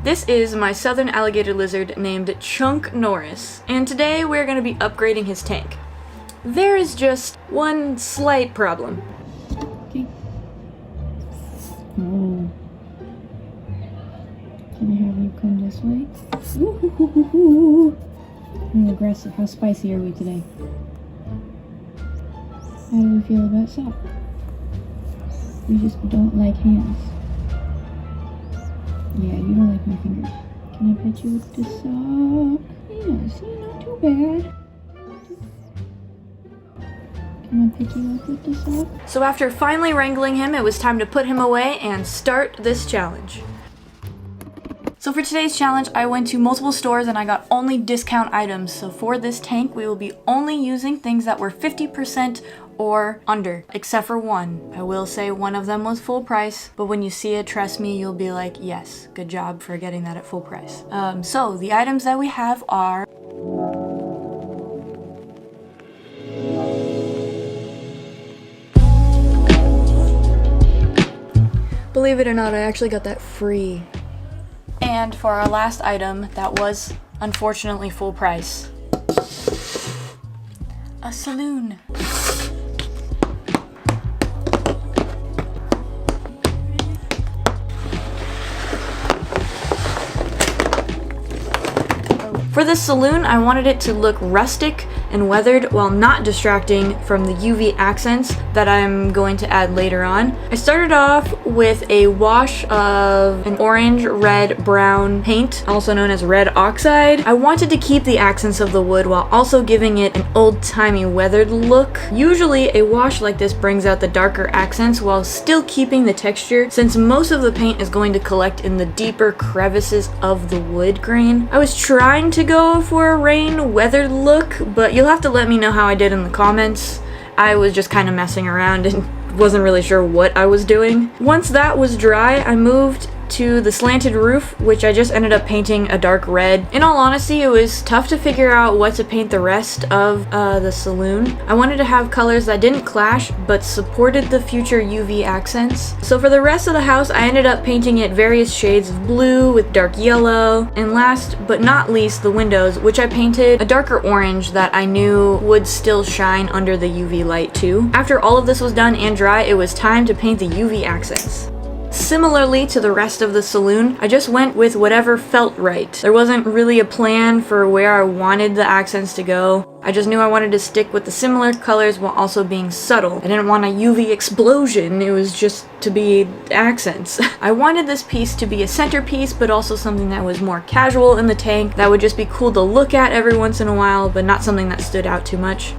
This is my southern alligator lizard named Chunk Norris, and today we're going to be upgrading his tank. There is just one slight problem. Okay. Oh. Can I have you come this way? Ooh. I'm aggressive. How spicy are we today? How do we feel about salt? We just don't like hands. Yeah, you don't like my finger. Can I pet you with the sock? Yeah, see, not too bad. Can I pick you up with the sock? So after finally wrangling him, it was time to put him away and start this challenge. So for today's challenge, I went to multiple stores and I got only discount items. So for this tank, we will be only using things that were 50% or under, except for one. I will say one of them was full price, but when you see it, trust me, you'll be like, yes, good job for getting that at full price. So the items that we have are believe it or not, I actually got that free. And for our last item, that was unfortunately full price, a saloon. For this saloon, I wanted it to look rustic and weathered while not distracting from the UV accents that I'm going to add later on. I started off with a wash of an orange, red, brown paint, also known as red oxide. I wanted to keep the accents of the wood while also giving it an old-timey weathered look. Usually a wash like this brings out the darker accents while still keeping the texture, since most of the paint is going to collect in the deeper crevices of the wood grain. I was trying to go for a rain weathered look, but you'll have to let me know how I did in the comments. I was just kind of messing around and wasn't really sure what I was doing. Once that was dry, I moved to the slanted roof, which I just ended up painting a dark red. In all honesty, it was tough to figure out what to paint the rest of the saloon. I wanted to have colors that didn't clash but supported the future UV accents. So for the rest of the house, I ended up painting it various shades of blue with dark yellow, and last but not least, the windows, which I painted a darker orange that I knew would still shine under the UV light too. After all of this was done and dry, it was time to paint the UV accents. Similarly to the rest of the saloon, I just went with whatever felt right. There wasn't really a plan for where I wanted the accents to go. I just knew I wanted to stick with the similar colors while also being subtle. I didn't want a UV explosion, it was just to be accents. I wanted this piece to be a centerpiece, but also something that was more casual in the tank, that would just be cool to look at every once in a while, but not something that stood out too much.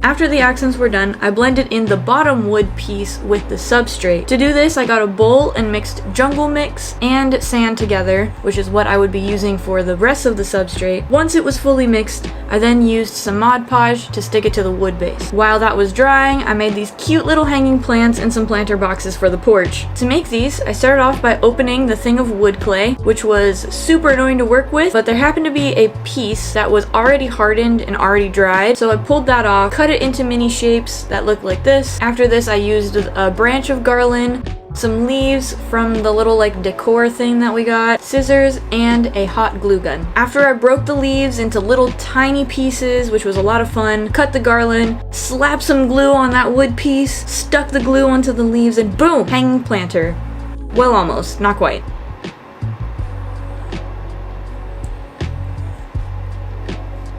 After the accents were done, I blended in the bottom wood piece with the substrate. To do this, I got a bowl and mixed jungle mix and sand together, which is what I would be using for the rest of the substrate. Once it was fully mixed, I then used some Mod Podge to stick it to the wood base. While that was drying, I made these cute little hanging plants and some planter boxes for the porch. To make these, I started off by opening the thing of wood clay, which was super annoying to work with, but there happened to be a piece that was already hardened and already dried, so I pulled that off, cut it into mini shapes that look like this. After this, I used a branch of garland, some leaves from the little decor thing that we got, scissors, and a hot glue gun. After I broke the leaves into little tiny pieces, which was a lot of fun, cut the garland, slapped some glue on that wood piece, stuck the glue onto the leaves, and boom! Hanging planter. Well, almost, not quite.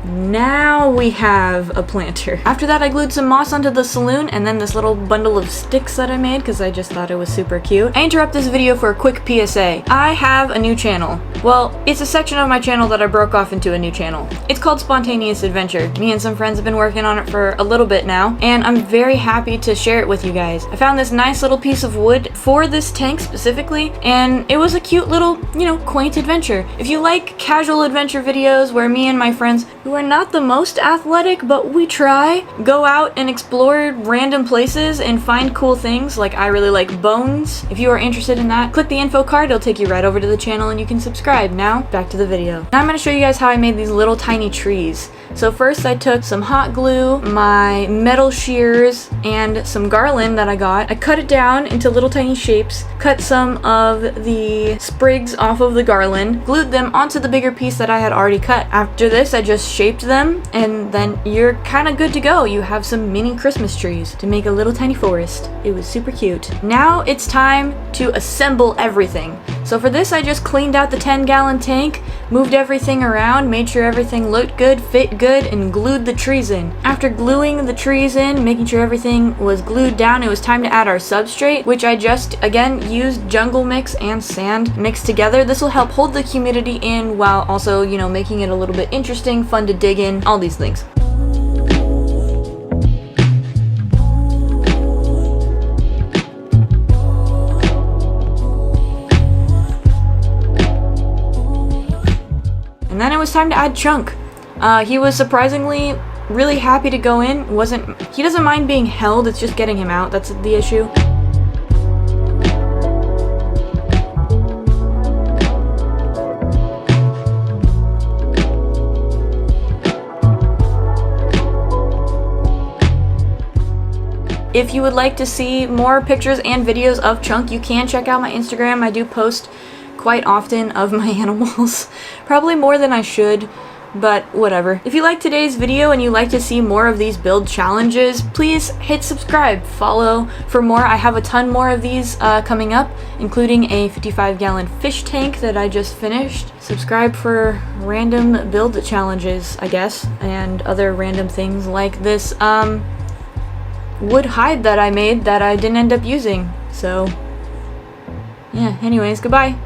Now we have a planter. After that, I glued some moss onto the saloon and then this little bundle of sticks that I made because I just thought it was super cute. I interrupt this video for a quick PSA. I have a new channel. Well, it's a section of my channel that I broke off into a new channel. It's called Spontaneous Adventure. Me and some friends have been working on it for a little bit now, and I'm very happy to share it with you guys. I found this nice little piece of wood for this tank specifically, and it was a cute little, quaint adventure. If you like casual adventure videos where me and my friends, who are not the most athletic, but we try, go out and explore random places and find cool things, like I really like bones. If you are interested in that, click the info card, it'll take you right over to the channel and you can subscribe. subscribe. Now, back to the video. Now I'm going to show you guys how I made these little tiny trees. So first I took some hot glue, my metal shears, and some garland that I got. I cut it down into little tiny shapes, cut some of the sprigs off of the garland, glued them onto the bigger piece that I had already cut. After this, I just shaped them, and then you're kind of good to go. You have some mini Christmas trees to make a little tiny forest. It was super cute. Now it's time to assemble everything. So for this, I just cleaned out the 10-gallon tank, moved everything around, made sure everything looked good, fit good, and glued the trees in. After gluing the trees in, making sure everything was glued down, it was time to add our substrate, which I just, again, used jungle mix and sand mixed together. This will help hold the humidity in while also, you know, making it a little bit interesting, fun to dig in, all these things. And then it was time to add Chunk. He was surprisingly really happy to go in. He doesn't mind being held, it's just getting him out that's the issue. If you would like to see more pictures and videos of Chunk, you can check out my Instagram. I do post quite often of my animals, probably more than I should, but whatever. If you liked today's video and you like to see more of these build challenges, please hit subscribe, follow for more. I have a ton more of these coming up, including a 55-gallon fish tank that I just finished. Subscribe for random build challenges, I guess, and other random things like this wood hide that I made that I didn't end up using. So yeah, anyways, goodbye.